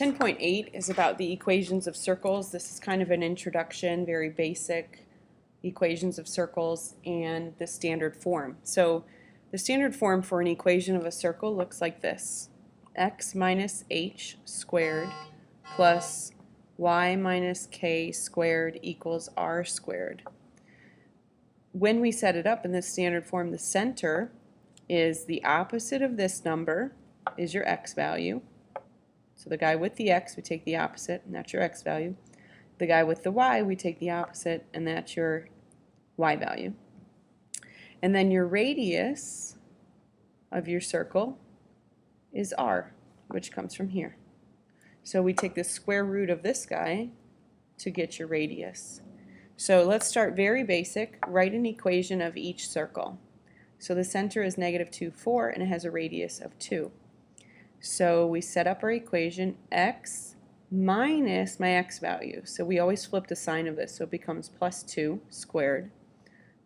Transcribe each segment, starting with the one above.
10.8 is about the equations of circles. This is kind of an introduction, very basic equations of circles and the standard form. So the standard form for an equation of a circle looks like this: x minus h squared plus y minus k squared equals r squared. When we set it up in this standard form, the center is the opposite of this number, is your x value. So the guy with the x, we take the opposite, and that's your x value. The guy with the y, we take the opposite, and that's your y value. And then your radius of your circle is r, which comes from here. So we take the square root of this guy to get your radius. So let's start very basic. Write an equation of each circle. So the center is -2, 4, and it has a radius of 2. So we set up our equation, x minus my x value. So we always flip the sign of this, so it becomes +2 squared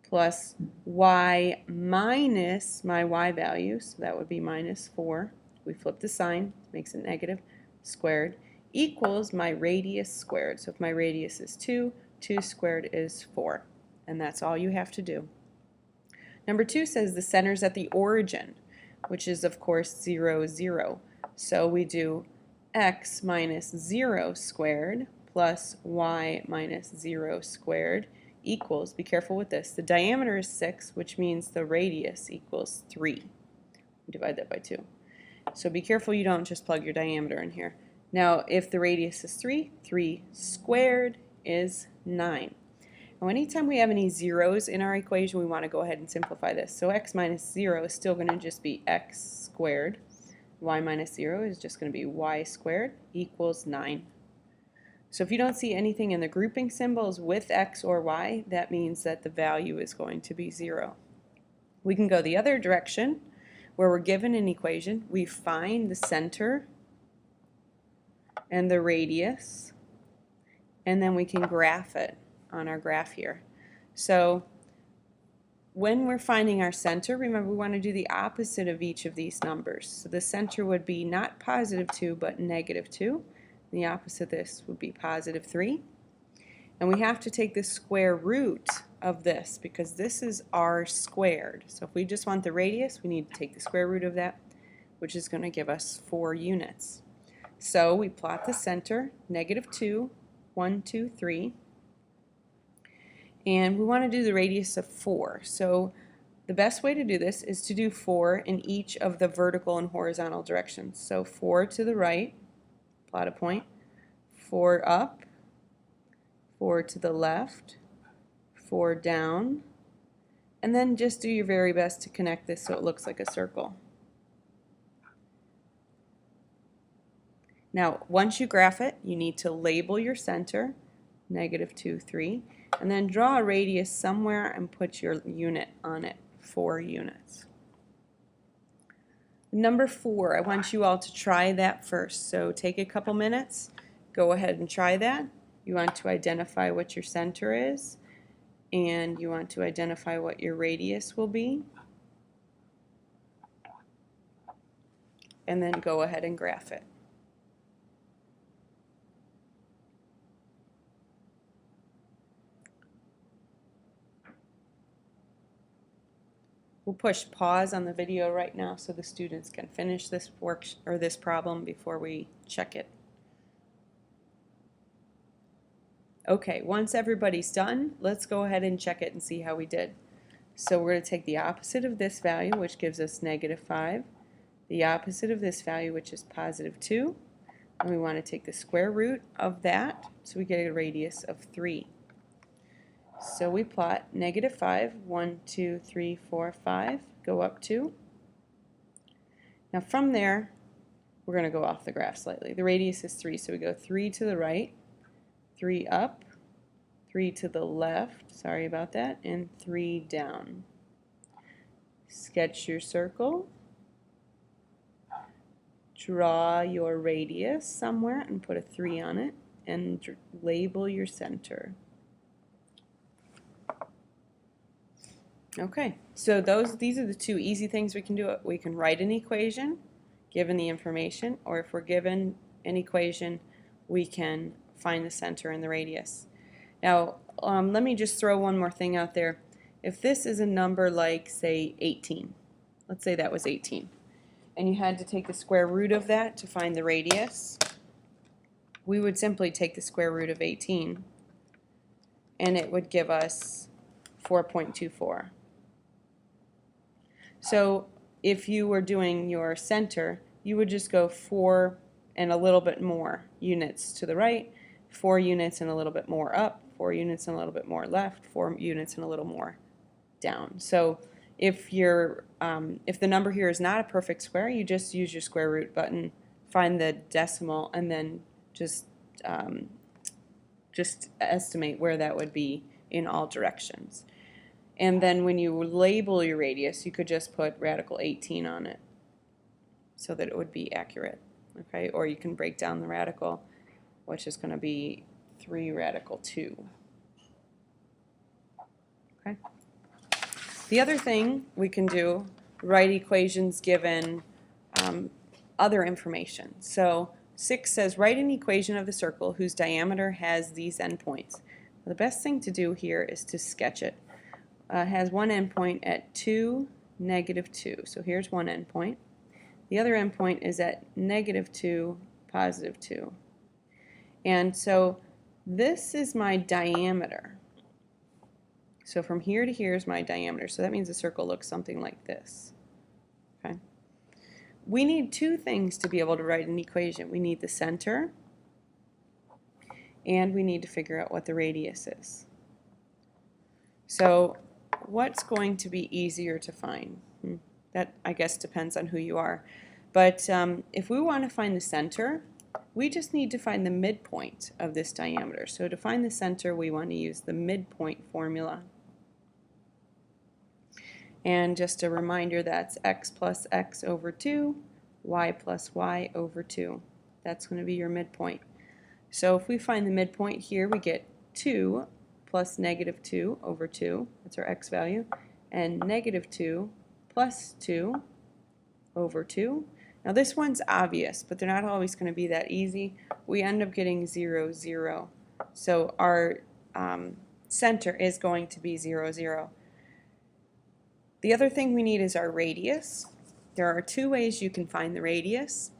plus y minus my y value, so that would be -4. We flip the sign, makes it negative, squared, equals my radius squared. So if my radius is 2, 2 squared is 4. And that's all you have to do. Number 2 says the center's at the origin, which is of course 0, 0. So we do x minus 0 squared plus y minus 0 squared equals, be careful with this, the diameter is 6, which means the radius equals 3. Divide that by 2. So be careful you don't just plug your diameter in here. Now if the radius is 3, 3 squared is 9. Now anytime we have any zeros in our equation, we want to go ahead and simplify this. So x minus 0 is still going to just be x squared. Y minus 0 is just going to be y squared equals 9. So if you don't see anything in the grouping symbols with x or y, that means that the value is going to be 0. We can go the other direction where we're given an equation. We find the center and the radius, and then we can graph it on our graph here. So when we're finding our center, remember we want to do the opposite of each of these numbers. So the center would be not +2 but -2. The opposite of this would be +3. And we have to take the square root of this because this is r squared. So if we just want the radius, we need to take the square root of that, which is going to give us 4 units. So we plot the center, -2, 1, 2, 3. And we want to do the radius of 4. So the best way to do this is to do 4 in each of the vertical and horizontal directions. So 4 to the right, plot a point, 4 up, 4 to the left, 4 down, and then just do your very best to connect this so it looks like a circle. Now once you graph it, you need to label your center, -2, 3, and then draw a radius somewhere and put your unit on it, 4 units. Number 4, I want you all to try that first. So take a couple minutes, go ahead and try that. You want to identify what your center is, and you want to identify what your radius will be, and then go ahead and graph it. We'll push pause on the video right now so the students can finish this work or this problem before we check it. Okay, once everybody's done, let's go ahead and check it and see how we did. So we're going to take the opposite of this value, which gives us -5, the opposite of this value, which is +2, and we want to take the square root of that, so we get a radius of 3. So we plot -5, 1, 2, 3, 4, 5, go up 2. Now from there, we're going to go off the graph slightly. The radius is 3, so we go 3 to the right, 3 up, 3 to the left, sorry about that, and 3 down. Sketch your circle. Draw your radius somewhere and put a 3 on it, and label your center. Okay, so these are the 2 easy things we can do. We can write an equation given the information, or if we're given an equation, we can find the center and the radius. Now, let me just throw one more thing out there. If this is a number like, say, 18, let's say that was 18, and you had to take the square root of that to find the radius, we would simply take the square root of 18, and it would give us 4.24. So if you were doing your center, you would just go 4 and a little bit more units to the right, 4 units and a little bit more up, 4 units and a little bit more left, 4 units and a little more down. So if the number here is not a perfect square, you just use your square root button, find the decimal, and then just estimate where that would be in all directions. And then when you label your radius, you could just put radical 18 on it so that it would be accurate. Okay, or you can break down the radical, which is going to be 3 radical 2. Okay. The other thing we can do, write equations given other information. So 6 says, write an equation of the circle whose diameter has these endpoints. The best thing to do here is to sketch it. It has one endpoint at 2, -2. So here's one endpoint. The other endpoint is at -2, +2. And so this is my diameter. So from here to here is my diameter. So that means the circle looks something like this. Okay. We need 2 things to be able to write an equation. We need the center, and we need to figure out what the radius is. So what's going to be easier to find? That, I guess, depends on who you are. But if we want to find the center, we just need to find the midpoint of this diameter. So to find the center, we want to use the midpoint formula. And just a reminder, that's x plus x over 2, y plus y over 2. That's going to be your midpoint. So if we find the midpoint here, we get 2 plus -2 over 2. That's our x value. And -2 plus 2 over 2. Now this one's obvious, but they're not always going to be that easy. We end up getting 0, 0. So our center is going to be 0, 0. The other thing we need is our radius. There are 2 ways you can find the radius.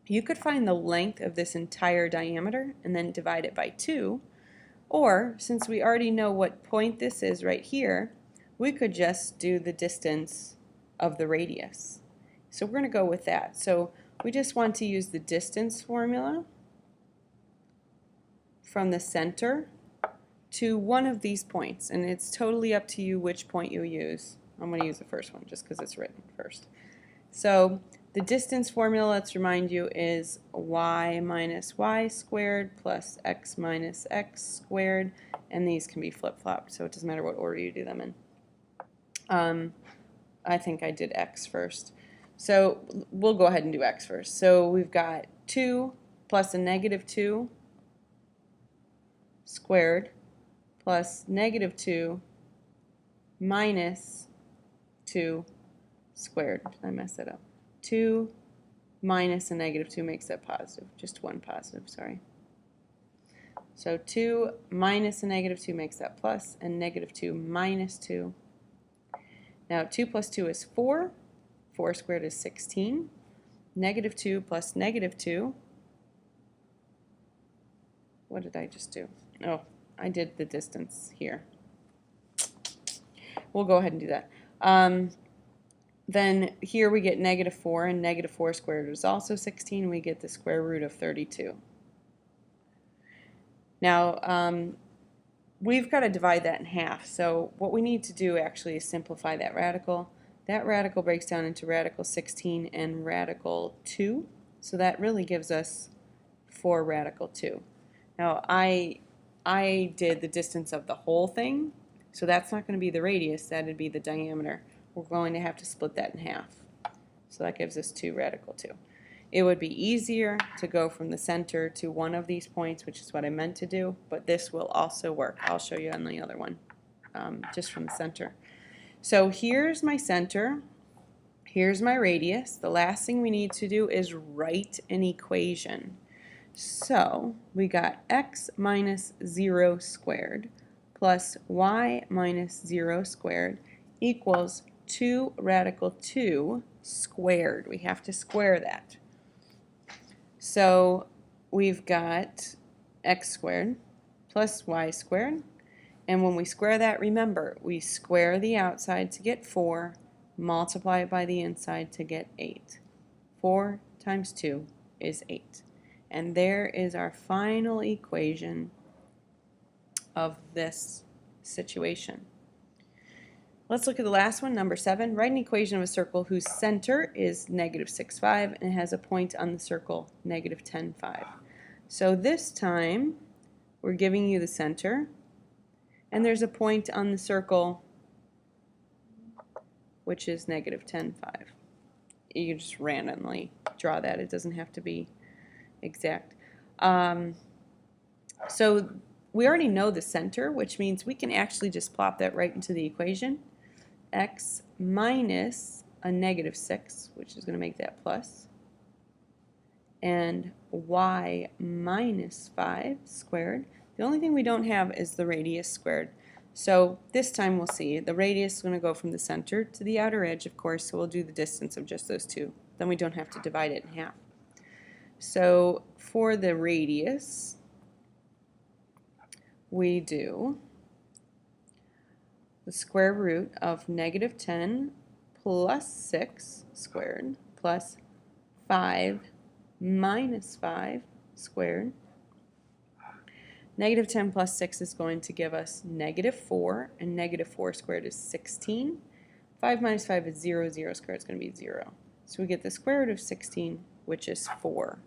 You could find the length of this entire diameter and then divide it by 2. Or, since we already know what point this is right here, we could just do the distance of the radius. So we're going to go with that. So we just want to use the distance formula from the center to one of these points. And it's totally up to you which point you use. I'm going to use the first one just because it's written first. So the distance formula, let's remind you, is y minus y squared plus x minus x squared. And these can be flip-flopped, so it doesn't matter what order you do them in. I think I did x first. So we'll go ahead and do x first. So we've got 2 plus a -2 squared plus -2 minus 2 squared. I messed that up. 2 minus a -2 makes that positive. Just one positive, sorry. So 2 minus a -2 makes that plus, and -2 minus 2. Now 2 plus 2 is 4. 4 squared is 16. -2 plus -2. What did I just do? Oh, I did the distance here. We'll go ahead and do that. Then here we get -4, and -4 squared is also 16. We get the square root of 32. Now, we've got to divide that in half. So what we need to do actually is simplify that radical. That radical breaks down into radical 16 and radical 2. So that really gives us 4 radical 2. Now, I did the distance of the whole thing. So that's not going to be the radius, that would be the diameter. We're going to have to split that in half. So that gives us 2 radical 2. It would be easier to go from the center to one of these points, which is what I meant to do, but this will also work. I'll show you on the other one, just from the center. So here's my center. Here's my radius. The last thing we need to do is write an equation. So we got x minus 0 squared plus y minus 0 squared equals 2 radical 2 squared. We have to square that. So we've got x squared plus y squared. And when we square that, remember, we square the outside to get 4, multiply it by the inside to get 8. 4 times 2 is 8. And there is our final equation of this situation. Let's look at the last one, number 7. Write an equation of a circle whose center is negative 6, 5 and has a point on the circle negative 10, 5. So this time we're giving you the center and there's a point on the circle which is negative 10, 5. You can just randomly draw that. It doesn't have to be exact. So we already know the center, which means we can actually just plop that right into the equation. X minus a negative 6, which is going to make that plus, and y minus 5 squared. The only thing we don't have is the radius squared. So this time we'll see the radius is going to go from the center to the outer edge, of course, so we'll do the distance of just those two. Then we don't have to divide it in half. So for the radius, we do the square root of negative 10 plus 6 squared plus 5 minus 5 squared. Negative 10 plus 6 is going to give us negative 4, and negative 4 squared is 16. 5 minus 5 is 0, 0 squared is going to be 0. So we get the square root of 16, which is 4.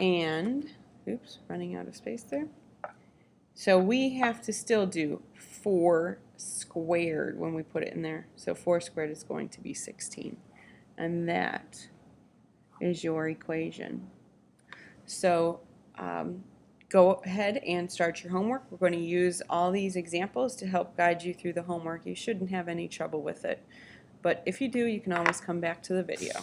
And, oops, running out of space there. So we have to still do 4 squared when we put it in there. So 4 squared is going to be 16. And that is your equation. So go ahead and start your homework. We're going to use all these examples to help guide you through the homework. You shouldn't have any trouble with it. But if you do, you can always come back to the video.